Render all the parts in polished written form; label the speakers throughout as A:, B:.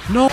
A: No!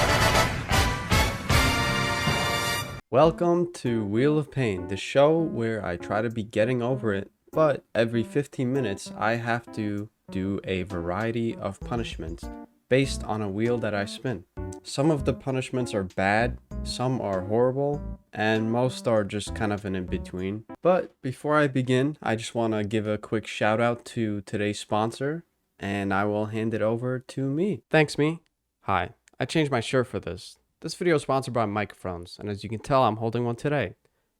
A: Welcome to Wheel of Pain, the show where I try to be getting over it, but every 15 minutes I have to do a variety of punishments based on a wheel that I spin. Some of the punishments are bad, some are horrible, and most are just kind of an in-between. But before I begin, I just want to give a quick shout out to today's sponsor, and I will hand it over to me. Thanks, me. Hi, I changed my shirt for this. This video is sponsored by microphones, and as you can tell, I'm holding one today.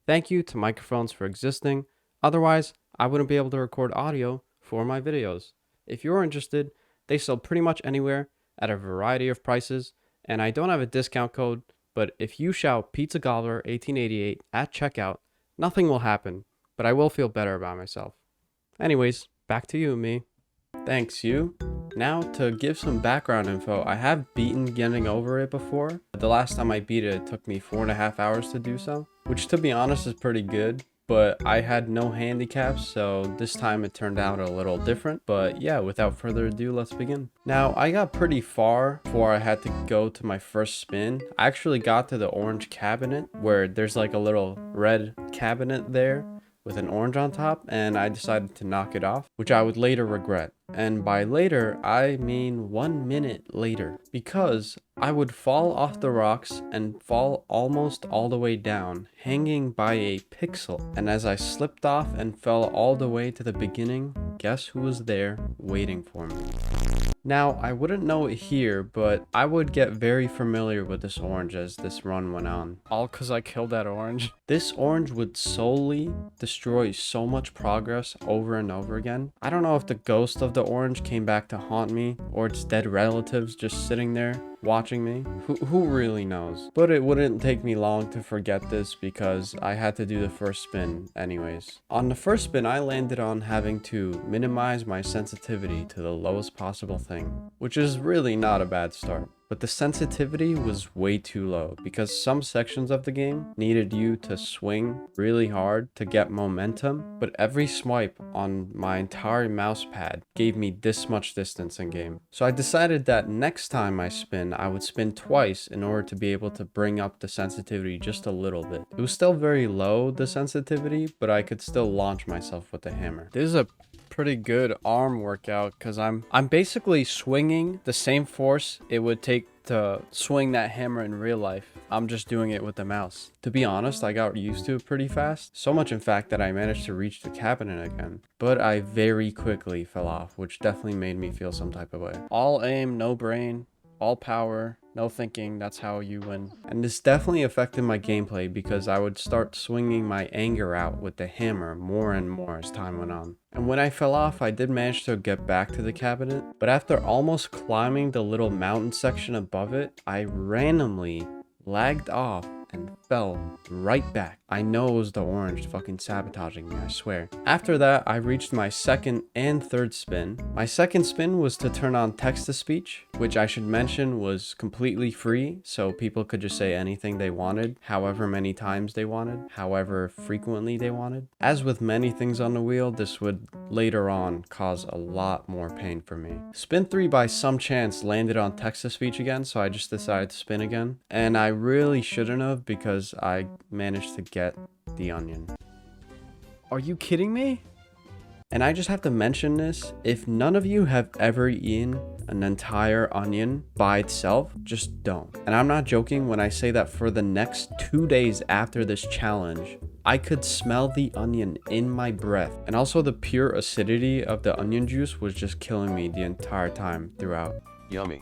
A: Thank you to microphones for existing. Otherwise, I wouldn't be able to record audio for my videos. If you're interested, they sell pretty much anywhere at a variety of prices, and I don't have a discount code, but if you shout Pizza Gobbler 1888 at checkout, nothing will happen, but I will feel better about myself. Anyways, back to you, me. Thanks, you. Now, to give some background info, I have beaten Getting Over It before. The last time I beat it, it took me 4.5 hours to do so, which to be honest is pretty good, but I had no handicaps, so this time it turned out a little different. But yeah, without further ado, let's begin. Now, I got pretty far before I had to go to my first spin. I actually got to the orange cabinet, where there's like a little red cabinet there with an orange on top, and I decided to knock it off, which I would later regret. And by later, I mean 1 minute later, because I would fall off the rocks and fall almost all the way down, hanging by a pixel. And as I slipped off and fell all the way to the beginning, guess who was there waiting for me? Now, I wouldn't know it here, but I would get very familiar with this orange as this run went on. All because I killed that orange. This orange would solely destroy so much progress over and over again. I don't know if the ghost of the orange came back to haunt me, or its dead relatives just sitting there watching me. Who really knows? But it wouldn't take me long to forget this because I had to do the first spin anyways. On the first spin, I landed on having to minimize my sensitivity to the lowest possible thing, which is really not a bad start. But the sensitivity was way too low because some sections of the game needed you to swing really hard to get momentum, but every swipe on my entire mouse pad gave me this much distance in game. So I decided that next time I spin, I would spin twice in order to be able to bring up the sensitivity just a little bit. It was still very low, the sensitivity, but I could still launch myself with the hammer. This is a pretty good arm workout because I'm basically swinging the same force it would take to swing that hammer in real life. I'm just doing it with the mouse. To be honest, I got used to it pretty fast. So much in fact that I managed to reach the cabinet again. But I very quickly fell off, which definitely made me feel some type of way. All aim, no brain, all power, no thinking, that's how you win. And this definitely affected my gameplay because I would start swinging my anger out with the hammer more and more as time went on. And when I fell off, I did manage to get back to the cabinet, but after almost climbing the little mountain section above it, I randomly lagged off and fell right back. I know it was the orange fucking sabotaging me, I swear. After that, I reached my second and third spin. My second spin was to turn on text-to-speech, which I should mention was completely free, so people could just say anything they wanted, however many times they wanted, however frequently they wanted. As with many things on the wheel, this would later on cause a lot more pain for me. Spin 3 by some chance landed on text-to-speech again, so I just decided to spin again. And I really shouldn't have because I managed to get the onion. Are you kidding me? And I just have to mention this, if none of you have ever eaten an entire onion by itself, just don't. And I'm not joking when I say that for the next 2 days after this challenge, I could smell the onion in my breath. And also the pure acidity of the onion juice was just killing me the entire time throughout.
B: Yummy.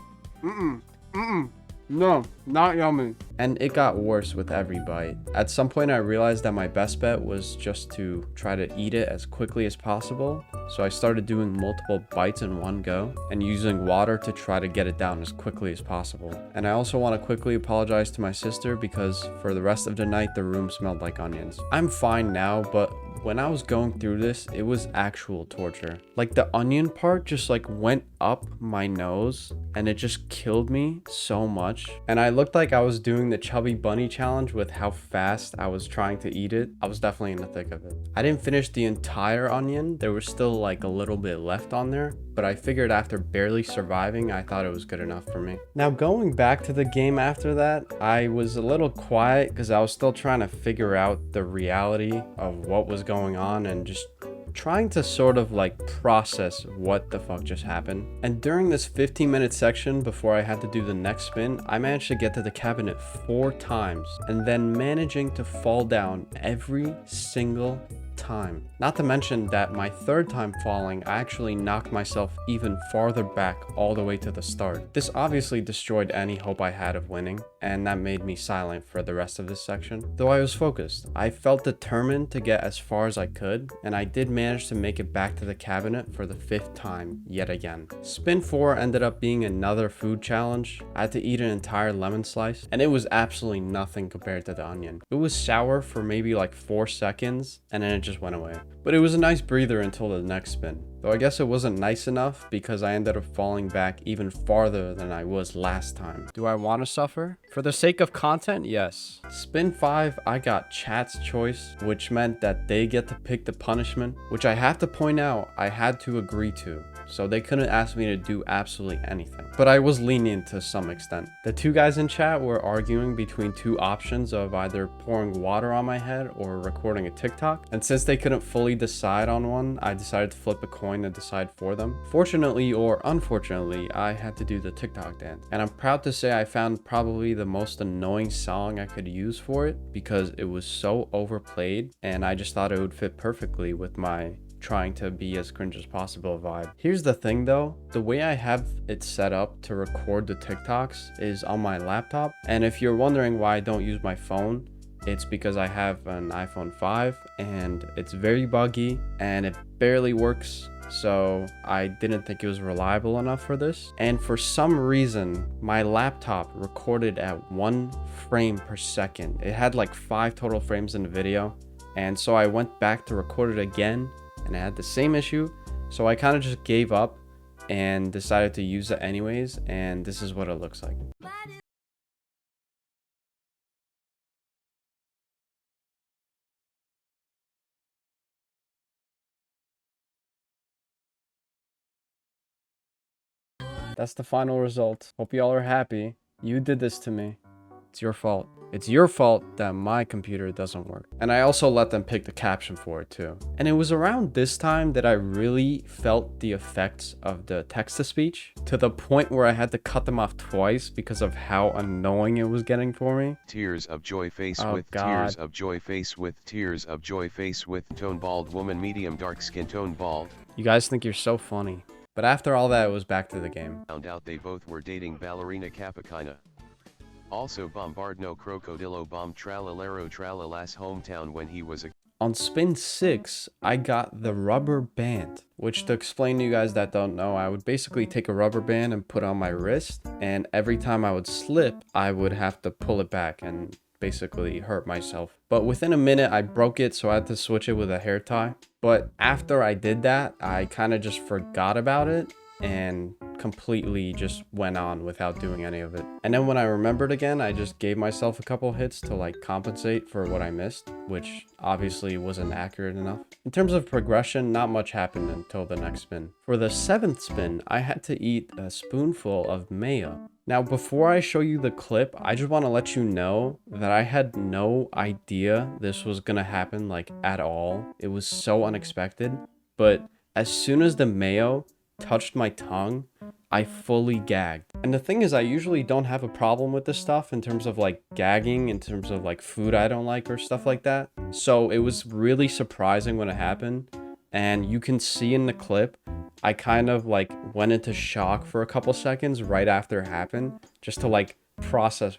A: No, not yummy. And it got worse with every bite. At some point I realized that my best bet was just to try to eat it as quickly as possible. So I started doing multiple bites in one go and using water to try to get it down as quickly as possible. And I also want to quickly apologize to my sister because for the rest of the night the room smelled like onions. I'm fine now, but when I was going through this, it was actual torture. Like the onion part just like went up my nose and it just killed me so much. And I looked like I was doing the chubby bunny challenge with how fast I was trying to eat it. I was definitely in the thick of it. I didn't finish the entire onion. There was still like a little bit left on there, but but I figured after barely surviving, I thought it was good enough for me. Now going back to the game after that, I was a little quiet because I was still trying to figure out the reality of what was going on and just trying to sort of like process what the fuck just happened. And during this 15-minute section before I had to do the next spin, I managed to get to the cabinet 4 times and then managing to fall down every single time. Not to mention that my 3rd time falling, I actually knocked myself even farther back all the way to the start. This obviously destroyed any hope I had of winning, and that made me silent for the rest of this section. Though I was focused, I felt determined to get as far as I could, and I did manage to make it back to the cabinet for the 5th time yet again. Spin 4 ended up being another food challenge. I had to eat an entire lemon slice, and it was absolutely nothing compared to the onion. It was sour for maybe like 4 seconds, and then it just went away. But it was a nice breather until the next spin. Though I guess it wasn't nice enough because I ended up falling back even farther than I was last time. Do I want to suffer? For the sake of content, yes. Spin 5, I got chat's choice, which meant that they get to pick the punishment, which I have to point out I had to agree to. So they couldn't ask me to do absolutely anything. But I was lenient to some extent. The 2 guys in chat were arguing between 2 options of either pouring water on my head or recording a TikTok. And since they couldn't fully decide on one, I decided to flip a coin and decide for them. Fortunately or unfortunately, I had to do the TikTok dance. And I'm proud to say I found probably the most annoying song I could use for it because it was so overplayed and I just thought it would fit perfectly with my trying to be as cringe as possible vibe. Here's the thing though, the way I have it set up to record the TikToks is on my laptop, and if you're wondering why I don't use my phone, it's because I have an iPhone 5 and it's very buggy and it barely works, so I didn't think it was reliable enough for this. And for some reason, my laptop recorded at 1 frame per second. It had like 5 total frames in the video, and so I went back to record it again and I had the same issue, so I kind of just gave up and decided to use it anyways, and this is what it looks like. That's the final result. Hope y'all are happy. You did this to me. It's your fault. It's your fault that my computer doesn't work. And I also let them pick the caption for it too. And it was around this time that I really felt the effects of the text-to-speech, to the point where I had to cut them off twice because of how annoying it was getting for me.
B: Tears of joy face with tears of joy face with tears of joy face with tone bald woman medium dark skin tone bald.
A: You guys think you're so funny. But after all that, it was back to the game.
B: Found out they both were dating ballerina Capicina. Also bombardno crocodilo bomb tralalero tralalas hometown when he was a...
A: On spin 6, I got the rubber band, which, to explain to you guys that don't know, I would basically take a rubber band and put on my wrist, and every time I would slip, I would have to pull it back and basically hurt myself. But within a minute, I broke it, so I had to switch it with a hair tie. But after I did that, I kind of just forgot about it and completely just went on without doing any of it. And then when I remembered again, I just gave myself a couple hits to like compensate for what I missed, which obviously wasn't accurate enough. In terms of progression, not much happened until the next spin. For the 7th spin, I had to eat a spoonful of mayo. Now, before I show you the clip, I just want to let you know that I had no idea this was gonna happen, like, at all. It was so unexpected. But as soon as the mayo touched my tongue, I fully gagged. And the thing is, I usually don't have a problem with this stuff in terms of like gagging, in terms of like food I don't like or stuff like that. So it was really surprising when it happened. And you can see in the clip, I kind of like went into shock for a couple seconds right after it happened, just to like process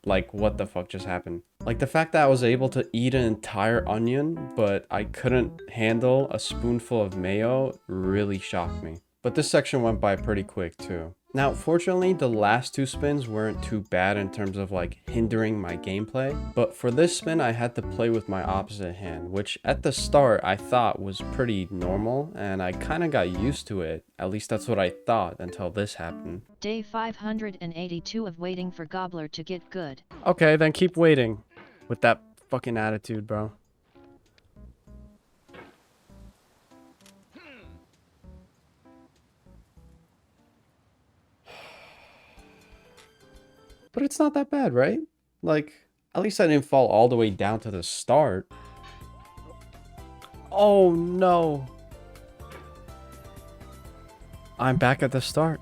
A: like what the fuck just happened. Like the fact that I was able to eat an entire onion, but I couldn't handle a spoonful of mayo really shocked me. But this section went by pretty quick too. Now, fortunately, the last 2 spins weren't too bad in terms of like hindering my gameplay, but for this spin, I had to play with my opposite hand, which at the start I thought was pretty normal, and I kind of got used to it. At least that's what I thought until this happened.
C: Day 582 of waiting for Gobbler to get good.
A: Okay, then keep waiting with that fucking attitude, bro. But it's not that bad, right? Like, at least I didn't fall all the way down to the start. Oh no. I'm back at the start.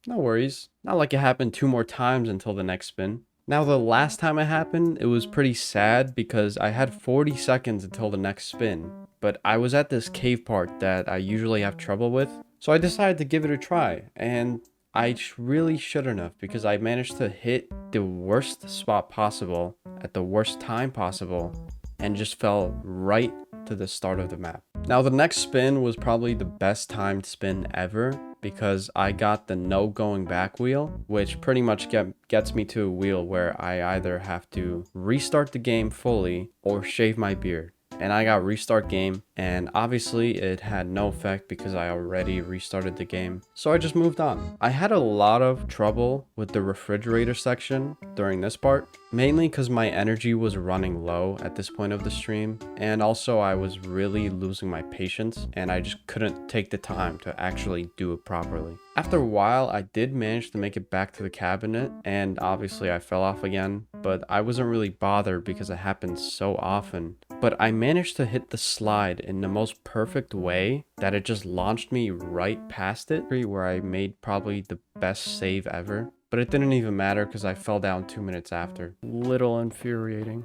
A: No worries. Not like it happened 2 more times until the next spin. Now, the last time it happened, it was pretty sad because I had 40 seconds until the next spin. But I was at this cave part that I usually have trouble with, so I decided to give it a try. And I really shouldn't have, because I managed to hit the worst spot possible at the worst time possible and just fell right to the start of the map. Now, the next spin was probably the best timed spin ever because I got the no going back wheel, which pretty much gets me to a wheel where I either have to restart the game fully or shave my beard. And I got restart game, and obviously it had no effect because I already restarted the game, so I just moved on. I had a lot of trouble with the refrigerator section during this part, mainly because my energy was running low at this point of the stream, and also I was really losing my patience and I just couldn't take the time to actually do it properly. After a while, I did manage to make it back to the cabinet, and obviously I fell off again, but I wasn't really bothered because it happens so often. But I managed to hit the slide in the most perfect way that it just launched me right past it, where I made probably the best save ever. But it didn't even matter because I fell down 2 minutes after. Little infuriating.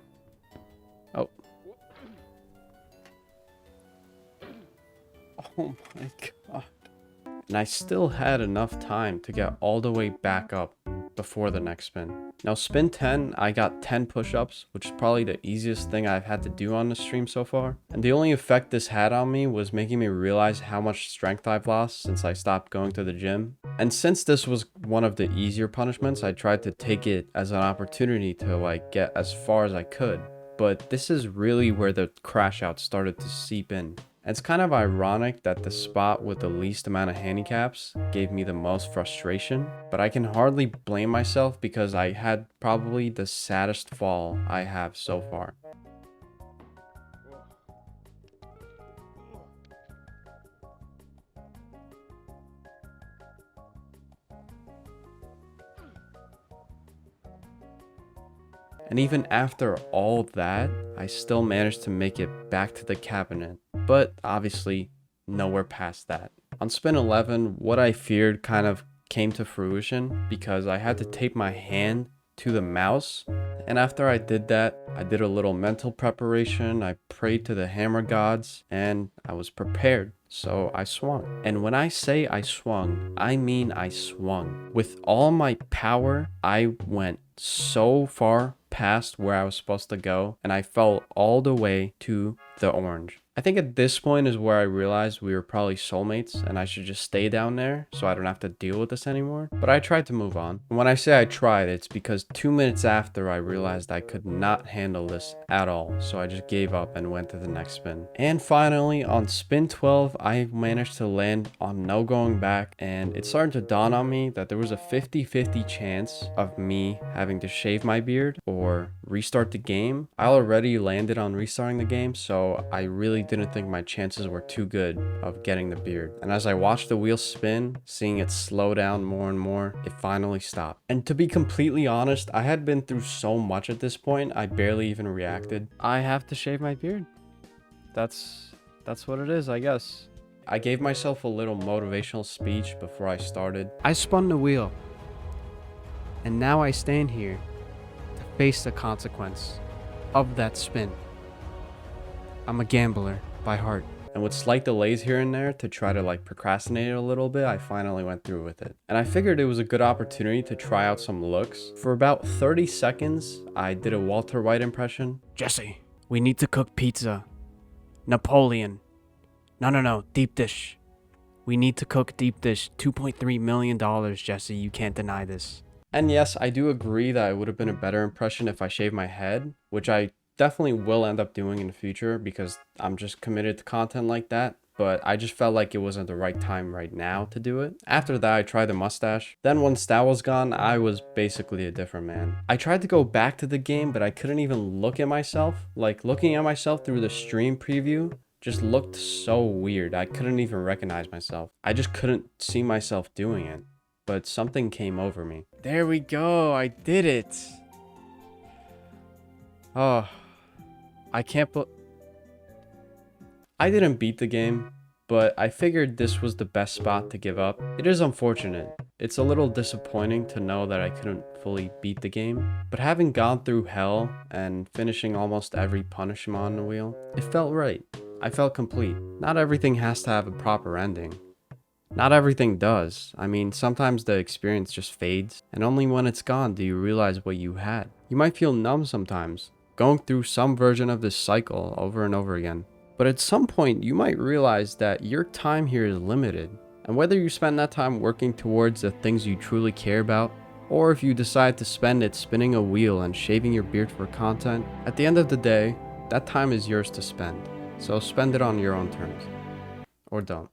A: Oh. Oh my god. And I still had enough time to get all the way back up before the next spin. Now, spin 10, I got 10 push-ups, which is probably the easiest thing I've had to do on the stream so far. And the only effect this had on me was making me realize how much strength I've lost since I stopped going to the gym. And since this was one of the easier punishments, I tried to take it as an opportunity to like get as far as I could. But this is really where the crash out started to seep in. It's kind of ironic that the spot with the least amount of handicaps gave me the most frustration, but I can hardly blame myself because I had probably the saddest fall I have so far. And even after all that, I still managed to make it back to the cabinet, but obviously nowhere past that. On spin 11, what I feared kind of came to fruition because I had to tape my hand to the mouse, and after I did that, I did a little mental preparation, I prayed to the hammer gods, and I was prepared. So I swung. And when I say I swung, I mean I swung. With all my power, I went so far past where I was supposed to go, and I fell all the way to the orange. I think at this point is where I realized we were probably soulmates and I should just stay down there so I don't have to deal with this anymore. But I tried to move on. And when I say I tried, it's because 2 minutes after I realized I could not handle this at all. So I just gave up and went to the next spin. And finally, on spin 12, I managed to land on no going back, and it started to dawn on me that there was a 50-50 chance of me having to shave my beard or restart the game. I already landed on restarting the game, so I really didn't think my chances were too good of getting the beard. And as I watched the wheel spin, seeing it slow down more and more, it finally stopped. And to be completely honest, I had been through so much at this point, I barely even reacted. I have to shave my beard. That's what it is, I guess. I gave myself a little motivational speech before I started. I spun the wheel, and now I stand here to face the consequence of that spin. I'm a gambler by heart. And with slight delays here and there to try to like procrastinate a little bit, I finally went through with it. And I figured it was a good opportunity to try out some looks. For about 30 seconds, I did a Walter White impression. Jesse, we need to cook pizza. Napoleon. No, deep dish. We need to cook deep dish. $2.3 million, Jesse, you can't deny this. And yes, I do agree that it would have been a better impression if I shaved my head, which I definitely will end up doing in the future because I'm just committed to content like that. But I just felt like it wasn't the right time right now to do it. After that, I tried the mustache. Then once that was gone, I was basically a different man. I tried to go back to the game, but I couldn't even look at myself. Like, looking at myself through the stream preview just looked so weird. I couldn't even recognize myself. I just couldn't see myself doing it. but something came over me. There we go, I did it! Oh, I can't I didn't beat the game, but I figured this was the best spot to give up. It is unfortunate. It's a little disappointing to know that I couldn't fully beat the game, but having gone through hell and finishing almost every punishment on the wheel, it felt right. I felt complete. Not everything has to have a proper ending. Not everything does. I mean, sometimes the experience just fades, and only when it's gone do you realize what you had. You might feel numb sometimes, going through some version of this cycle over and over again. But at some point, you might realize that your time here is limited. And whether you spend that time working towards the things you truly care about, or if you decide to spend it spinning a wheel and shaving your beard for content, at the end of the day, that time is yours to spend. So spend it on your own terms. Or don't.